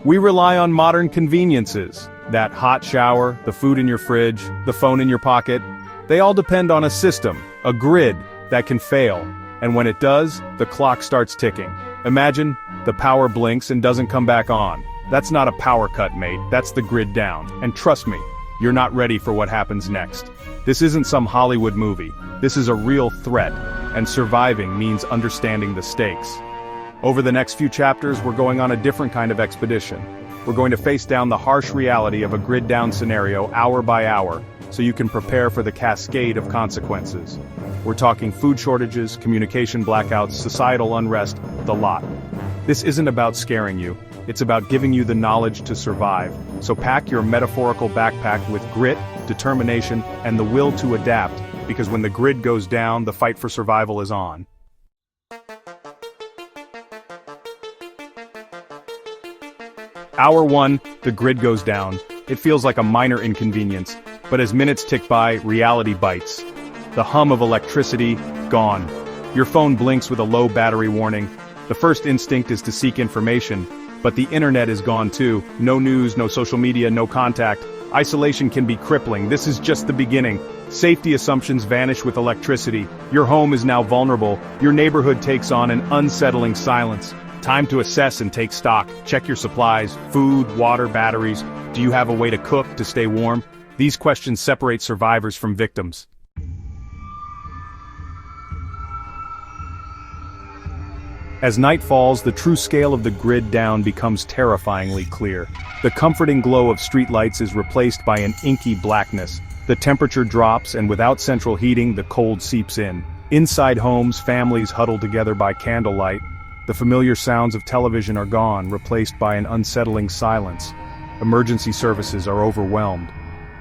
We rely on modern conveniences. That hot shower, the food in your fridge, the phone in your pocket. They all depend on a system, a grid, that can fail. And when it does, the clock starts ticking. Imagine, the power blinks and doesn't come back on. That's not a power cut, mate, that's the grid down. And trust me, you're not ready for what happens next. This isn't some Hollywood movie. This is a real threat, and surviving means understanding the stakes. Over the next few chapters, we're going on a different kind of expedition. We're going to face down the harsh reality of a grid down scenario hour by hour, so you can prepare for the cascade of consequences. We're talking food shortages, communication blackouts, societal unrest, the lot. This isn't about scaring you, it's about giving you the knowledge to survive. So pack your metaphorical backpack with grit, determination, and the will to adapt, because when the grid goes down, the fight for survival is on. Hour 1, the grid goes down. It feels like a minor inconvenience, but as minutes tick by, reality bites. The hum of electricity, gone. Your phone blinks with a low battery warning. The first instinct is to seek information, but the internet is gone too. No news, no social media, no contact. Isolation can be crippling. This is just the beginning. Safety assumptions vanish with electricity. Your home is now vulnerable. Your neighborhood takes on an unsettling silence. Time to assess and take stock. Check your supplies, food, water, batteries. Do you have a way to cook, to stay warm? These questions separate survivors from victims. As night falls, the true scale of the grid down becomes terrifyingly clear. The comforting glow of streetlights is replaced by an inky blackness. The temperature drops, and without central heating, the cold seeps in. Inside homes, families huddle together by candlelight. The familiar sounds of television are gone, replaced by an unsettling silence. Emergency services are overwhelmed.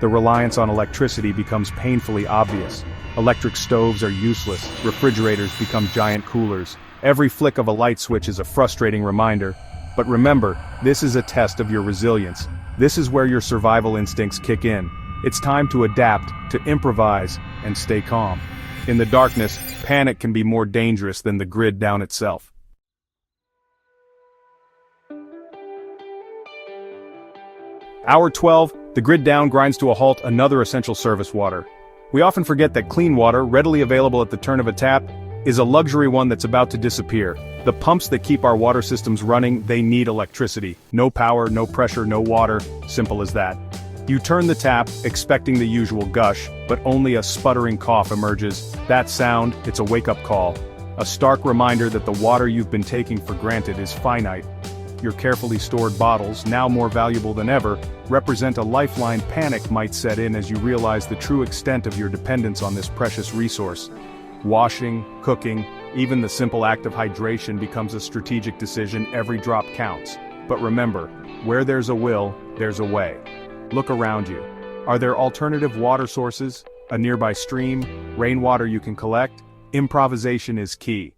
The reliance on electricity becomes painfully obvious. Electric stoves are useless, refrigerators become giant coolers. Every flick of a light switch is a frustrating reminder. But remember, this is a test of your resilience. This is where your survival instincts kick in. It's time to adapt, to improvise, and stay calm. In the darkness, panic can be more dangerous than the grid down itself. Hour 12, the grid down grinds to a halt, another essential service, water. We often forget that clean water, readily available at the turn of a tap, is a luxury one that's about to disappear. The pumps that keep our water systems running, they need electricity. No power, no pressure, no water, simple as that. You turn the tap, expecting the usual gush, but only a sputtering cough emerges. That sound, it's a wake-up call. A stark reminder that the water you've been taking for granted is finite. Your carefully stored bottles, now more valuable than ever, represent a lifeline. Panic might set in as you realize the true extent of your dependence on this precious resource. Washing, cooking, even the simple act of hydration becomes a strategic decision. Every drop counts. But remember, where there's a will, there's a way. Look around you. Are there alternative water sources? A nearby stream? Rainwater you can collect? Improvisation is key.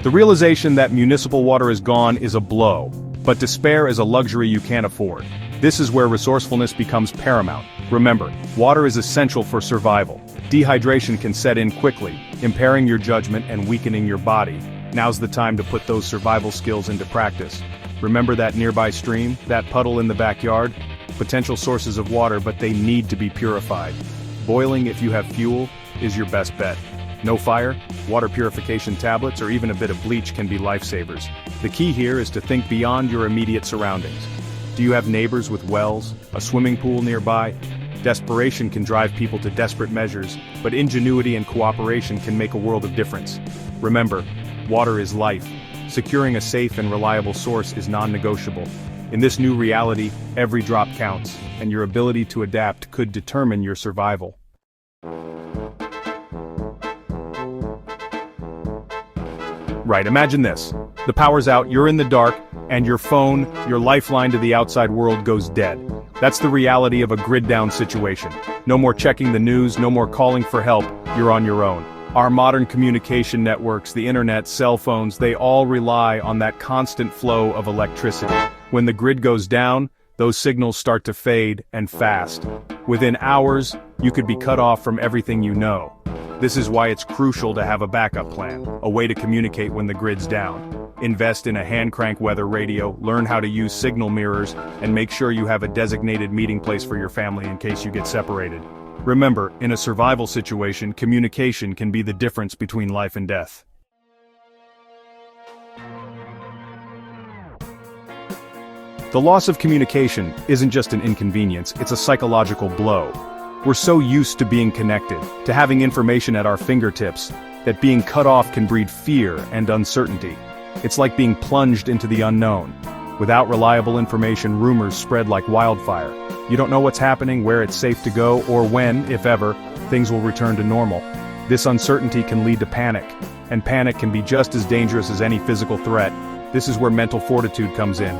The realization that municipal water is gone is a blow, but despair is a luxury you can't afford. This is where resourcefulness becomes paramount. Remember, water is essential for survival. Dehydration can set in quickly, impairing your judgment and weakening your body. Now's the time to put those survival skills into practice. Remember that nearby stream, that puddle in the backyard? Potential sources of water, but they need to be purified. Boiling, if you have fuel, is your best bet. No fire, water purification tablets, or even a bit of bleach can be lifesavers. The key here is to think beyond your immediate surroundings. Do you have neighbors with wells, a swimming pool nearby? Desperation can drive people to desperate measures, but ingenuity and cooperation can make a world of difference. Remember, water is life. Securing a safe and reliable source is non-negotiable. In this new reality, every drop counts, and your ability to adapt could determine your survival. Right, imagine this. The power's out, you're in the dark, and your phone, your lifeline to the outside world, goes dead. That's the reality of a grid-down situation. No more checking the news, no more calling for help, you're on your own. Our modern communication networks, the internet, cell phones, they all rely on that constant flow of electricity. When the grid goes down, those signals start to fade, and fast. Within hours, you could be cut off from everything you know. This is why it's crucial to have a backup plan, a way to communicate when the grid's down. Invest in a hand crank weather radio, learn how to use signal mirrors, and make sure you have a designated meeting place for your family in case you get separated. Remember, in a survival situation, communication can be the difference between life and death. The loss of communication isn't just an inconvenience, it's a psychological blow. We're so used to being connected, to having information at our fingertips, that being cut off can breed fear and uncertainty. It's like being plunged into the unknown. Without reliable information, rumors spread like wildfire. You don't know what's happening, where it's safe to go, or when, if ever, things will return to normal. This uncertainty can lead to panic, and panic can be just as dangerous as any physical threat. This is where mental fortitude comes in.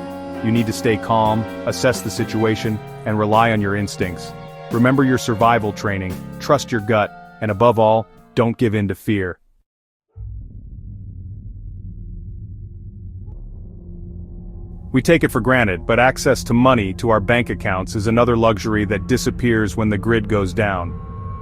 You need to stay calm, assess the situation, and rely on your instincts. Remember your survival training, trust your gut, and above all, don't give in to fear. We take it for granted, but access to money, to our bank accounts, is another luxury that disappears when the grid goes down.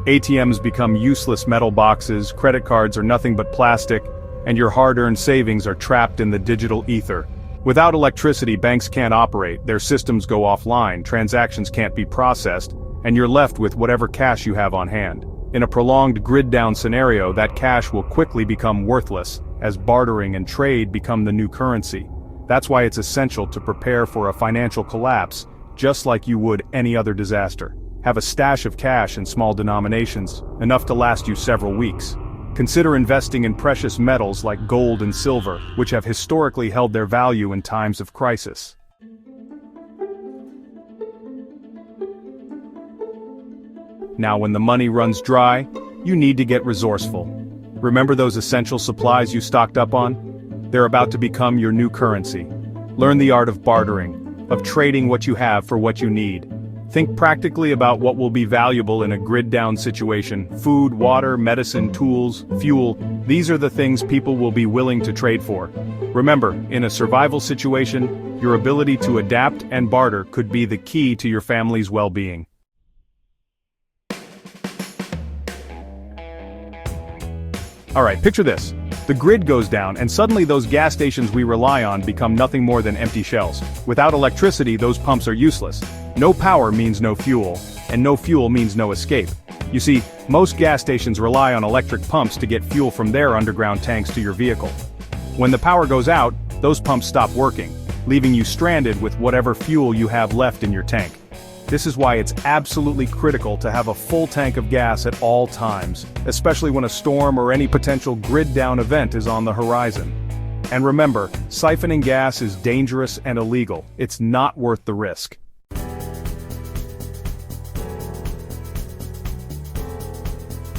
ATMs become useless metal boxes, credit cards are nothing but plastic, and your hard-earned savings are trapped in the digital ether. Without electricity, banks can't operate, their systems go offline, transactions can't be processed, and you're left with whatever cash you have on hand. In a prolonged grid-down scenario, that cash will quickly become worthless, as bartering and trade become the new currency. That's why it's essential to prepare for a financial collapse, just like you would any other disaster. Have a stash of cash in small denominations, enough to last you several weeks. Consider investing in precious metals like gold and silver, which have historically held their value in times of crisis. Now when the money runs dry, you need to get resourceful. Remember those essential supplies you stocked up on? They're about to become your new currency. Learn the art of bartering, of trading what you have for what you need. Think practically about what will be valuable in a grid-down situation. Food, water, medicine, tools, fuel. These are the things people will be willing to trade for. Remember, in a survival situation, your ability to adapt and barter could be the key to your family's well-being. Alright, picture this. The grid goes down, and suddenly those gas stations we rely on become nothing more than empty shells. Without electricity, those pumps are useless. No power means no fuel, and no fuel means no escape. You see, most gas stations rely on electric pumps to get fuel from their underground tanks to your vehicle. When the power goes out, those pumps stop working, leaving you stranded with whatever fuel you have left in your tank. This is why it's absolutely critical to have a full tank of gas at all times, especially when a storm or any potential grid-down event is on the horizon. And remember, siphoning gas is dangerous and illegal. It's not worth the risk.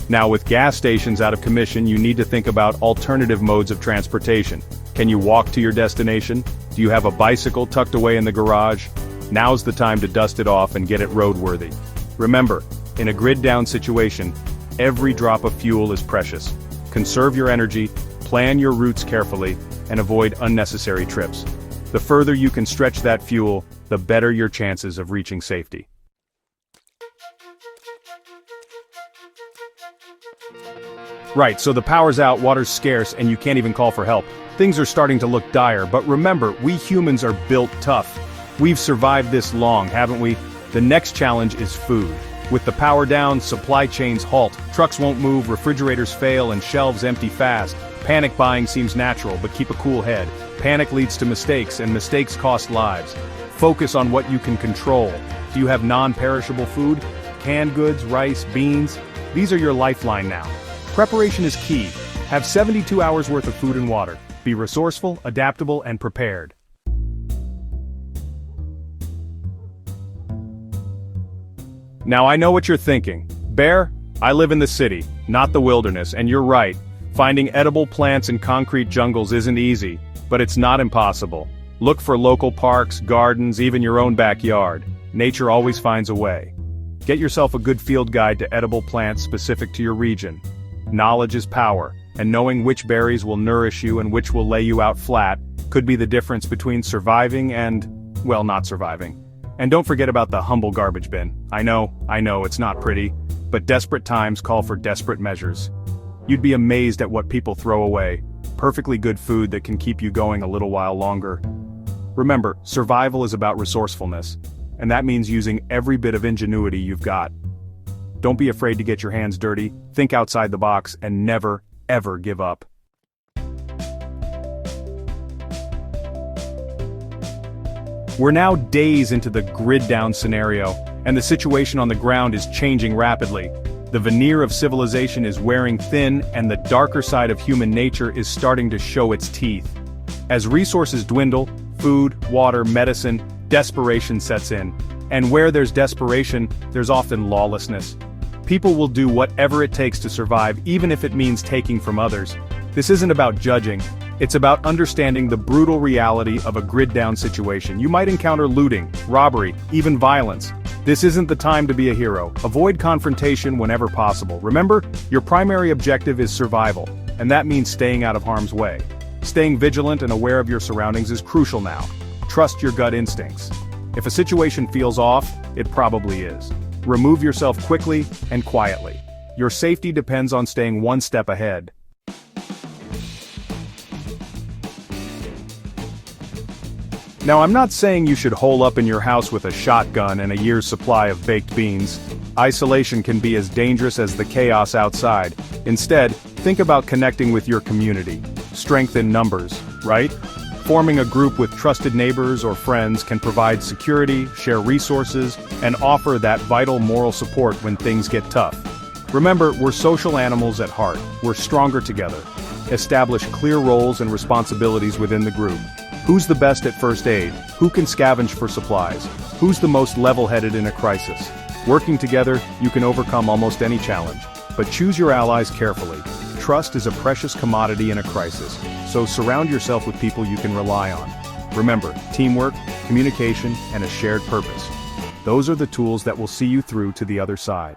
Now with gas stations out of commission, you need to think about alternative modes of transportation. Can you walk to your destination? Do you have a bicycle tucked away in the garage? Now's the time to dust it off and get it roadworthy. Remember, in a grid-down situation, every drop of fuel is precious. Conserve your energy, plan your routes carefully, and avoid unnecessary trips. The further you can stretch that fuel, the better your chances of reaching safety. Right, so the power's out, water's scarce, and you can't even call for help. Things are starting to look dire, but remember, we humans are built tough. We've survived this long, haven't we? The next challenge is food. With the power down, supply chains halt, trucks won't move, refrigerators fail, and shelves empty fast. Panic buying seems natural, but keep a cool head. Panic leads to mistakes, and mistakes cost lives. Focus on what you can control. Do you have non-perishable food? Canned goods, rice, beans? These are your lifeline now. Preparation is key. Have 72 hours worth of food and water. Be resourceful, adaptable, and prepared. Now I know what you're thinking. Bear, I live in the city, not the wilderness, and you're right. Finding edible plants in concrete jungles isn't easy, but it's not impossible. Look for local parks, gardens, even your own backyard. Nature always finds a way. Get yourself a good field guide to edible plants specific to your region. Knowledge is power, and knowing which berries will nourish you and which will lay you out flat could be the difference between surviving and, well, not surviving. And don't forget about the humble garbage bin. I know, it's not pretty, but desperate times call for desperate measures. You'd be amazed at what people throw away. Perfectly good food that can keep you going a little while longer. Remember, survival is about resourcefulness, and that means using every bit of ingenuity you've got. Don't be afraid to get your hands dirty, think outside the box, and never, ever give up. We're now days into the grid down scenario, and the situation on the ground is changing rapidly. The veneer of civilization is wearing thin, and the darker side of human nature is starting to show its teeth. As resources dwindle, food, water, medicine, desperation sets in. And where there's desperation, there's often lawlessness. People will do whatever it takes to survive, even if it means taking from others. This isn't about judging. It's about understanding the brutal reality of a grid-down situation. You might encounter looting, robbery, even violence. This isn't the time to be a hero. Avoid confrontation whenever possible. Remember, your primary objective is survival, and that means staying out of harm's way. Staying vigilant and aware of your surroundings is crucial now. Trust your gut instincts. If a situation feels off, it probably is. Remove yourself quickly and quietly. Your safety depends on staying one step ahead. Now, I'm not saying you should hole up in your house with a shotgun and a year's supply of baked beans. Isolation can be as dangerous as the chaos outside. Instead, think about connecting with your community. Strength in numbers, right? Forming a group with trusted neighbors or friends can provide security, share resources, and offer that vital moral support when things get tough. Remember, we're social animals at heart. We're stronger together. Establish clear roles and responsibilities within the group. Who's the best at first aid? Who can scavenge for supplies? Who's the most level-headed in a crisis? Working together, you can overcome almost any challenge. But choose your allies carefully. Trust is a precious commodity in a crisis, so surround yourself with people you can rely on. Remember, teamwork, communication, and a shared purpose. Those are the tools that will see you through to the other side.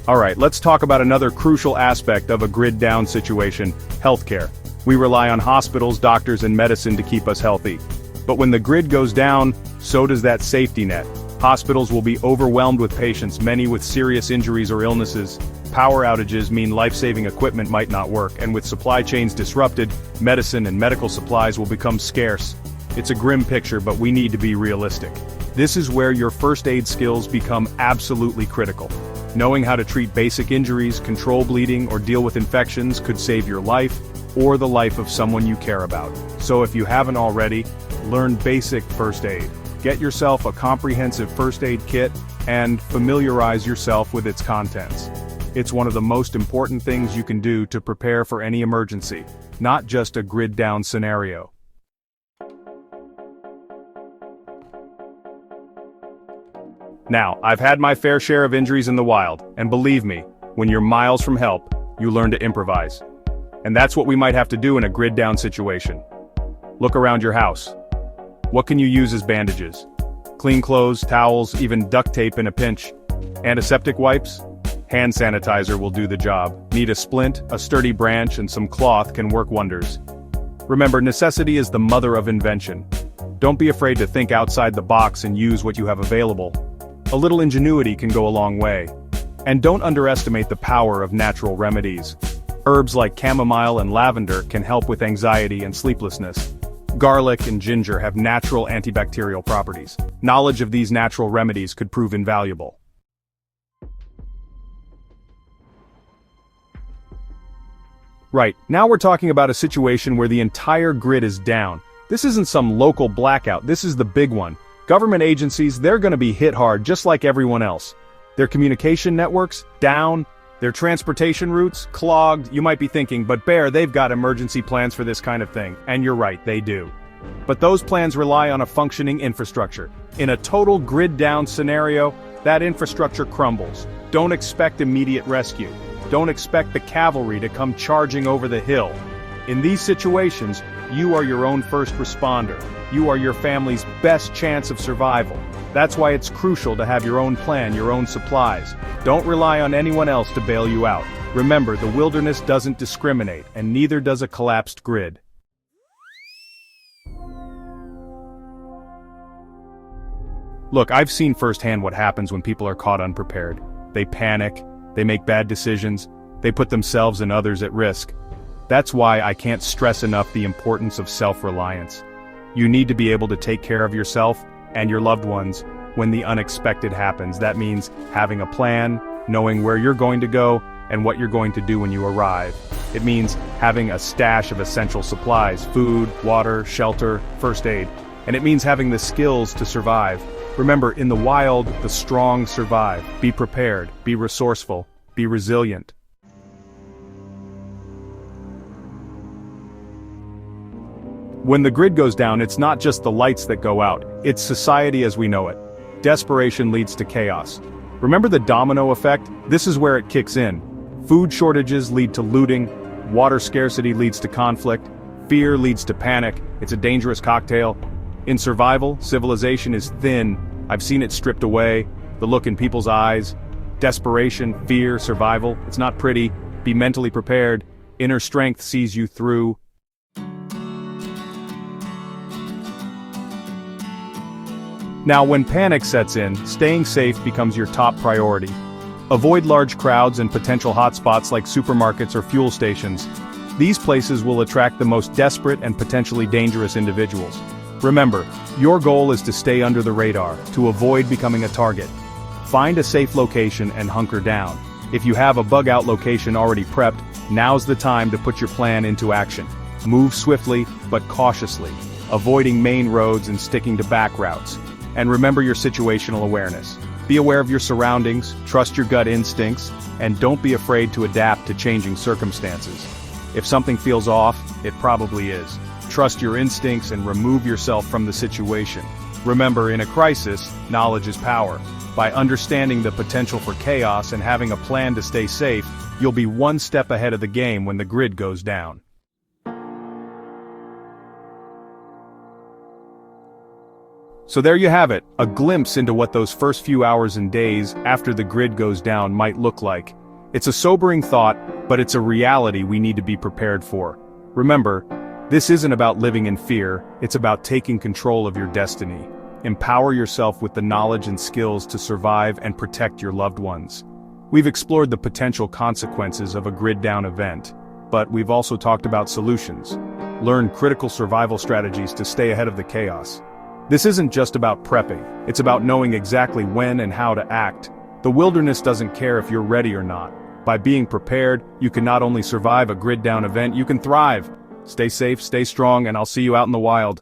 Alright, let's talk about another crucial aspect of a grid-down situation: healthcare. We rely on hospitals, doctors, and medicine to keep us healthy. But when the grid goes down, so does that safety net. Hospitals will be overwhelmed with patients, many with serious injuries or illnesses. Power outages mean life-saving equipment might not work, and with supply chains disrupted, medicine and medical supplies will become scarce. It's a grim picture, but we need to be realistic. This is where your first aid skills become absolutely critical. Knowing how to treat basic injuries, control bleeding, or deal with infections could save your life, or the life of someone you care about. So if you haven't already, learn basic first aid. Get yourself a comprehensive first aid kit, and familiarize yourself with its contents. It's one of the most important things you can do to prepare for any emergency, not just a grid-down scenario. Now, I've had my fair share of injuries in the wild, and believe me, when you're miles from help, you learn to improvise. And that's what we might have to do in a grid-down situation. Look around your house. What can you use as bandages? Clean clothes, towels, even duct tape in a pinch. Antiseptic wipes? Hand sanitizer will do the job. Need a splint, a sturdy branch, and some cloth can work wonders. Remember, necessity is the mother of invention. Don't be afraid to think outside the box and use what you have available. A little ingenuity can go a long way. And don't underestimate the power of natural remedies. Herbs like chamomile and lavender can help with anxiety and sleeplessness. Garlic and ginger have natural antibacterial properties. Knowledge of these natural remedies could prove invaluable. Right, now we're talking about a situation where the entire grid is down. This isn't some local blackout, this is the big one. Government agencies, they're gonna be hit hard just like everyone else. Their communication networks, down. Their transportation routes, clogged. You might be thinking, but Bear, they've got emergency plans for this kind of thing. And you're right, they do. But those plans rely on a functioning infrastructure. In a total grid-down scenario, that infrastructure crumbles. Don't expect immediate rescue. Don't expect the cavalry to come charging over the hill. In these situations, you are your own first responder. You are your family's best chance of survival. That's why it's crucial to have your own plan, your own supplies. Don't rely on anyone else to bail you out. Remember, the wilderness doesn't discriminate, and neither does a collapsed grid. Look, I've seen firsthand what happens when people are caught unprepared. They panic, they make bad decisions, they put themselves and others at risk. That's why I can't stress enough the importance of self-reliance. You need to be able to take care of yourself and your loved ones when the unexpected happens. That means having a plan, knowing where you're going to go, and what you're going to do when you arrive. It means having a stash of essential supplies, food, water, shelter, first aid. And it means having the skills to survive. Remember, in the wild, the strong survive. Be prepared, be resourceful, be resilient. When the grid goes down, it's not just the lights that go out, it's society as we know it. Desperation leads to chaos. Remember the domino effect? This is where it kicks in. Food shortages lead to looting, water scarcity leads to conflict, fear leads to panic. It's a dangerous cocktail. In survival, civilization is thin. I've seen it stripped away, the look in people's eyes. Desperation, fear, survival, it's not pretty. Be mentally prepared. Inner strength sees you through. Now, when panic sets in, staying safe becomes your top priority. Avoid large crowds and potential hotspots like supermarkets or fuel stations. These places will attract the most desperate and potentially dangerous individuals. Remember, your goal is to stay under the radar, to avoid becoming a target. Find a safe location and hunker down. If you have a bug-out location already prepped, now's the time to put your plan into action. Move swiftly, but cautiously, avoiding main roads and sticking to back routes. And remember your situational awareness. Be aware of your surroundings, trust your gut instincts, and don't be afraid to adapt to changing circumstances. If something feels off, it probably is. Trust your instincts and remove yourself from the situation. Remember, in a crisis, knowledge is power. By understanding the potential for chaos and having a plan to stay safe, you'll be one step ahead of the game when the grid goes down. So there you have it, a glimpse into what those first few hours and days after the grid goes down might look like. It's a sobering thought, but it's a reality we need to be prepared for. Remember, this isn't about living in fear, it's about taking control of your destiny. Empower yourself with the knowledge and skills to survive and protect your loved ones. We've explored the potential consequences of a grid-down event, but we've also talked about solutions. Learn critical survival strategies to stay ahead of the chaos. This isn't just about prepping, it's about knowing exactly when and how to act. The wilderness doesn't care if you're ready or not. By being prepared, you can not only survive a grid-down event, you can thrive. Stay safe, stay strong, and I'll see you out in the wild.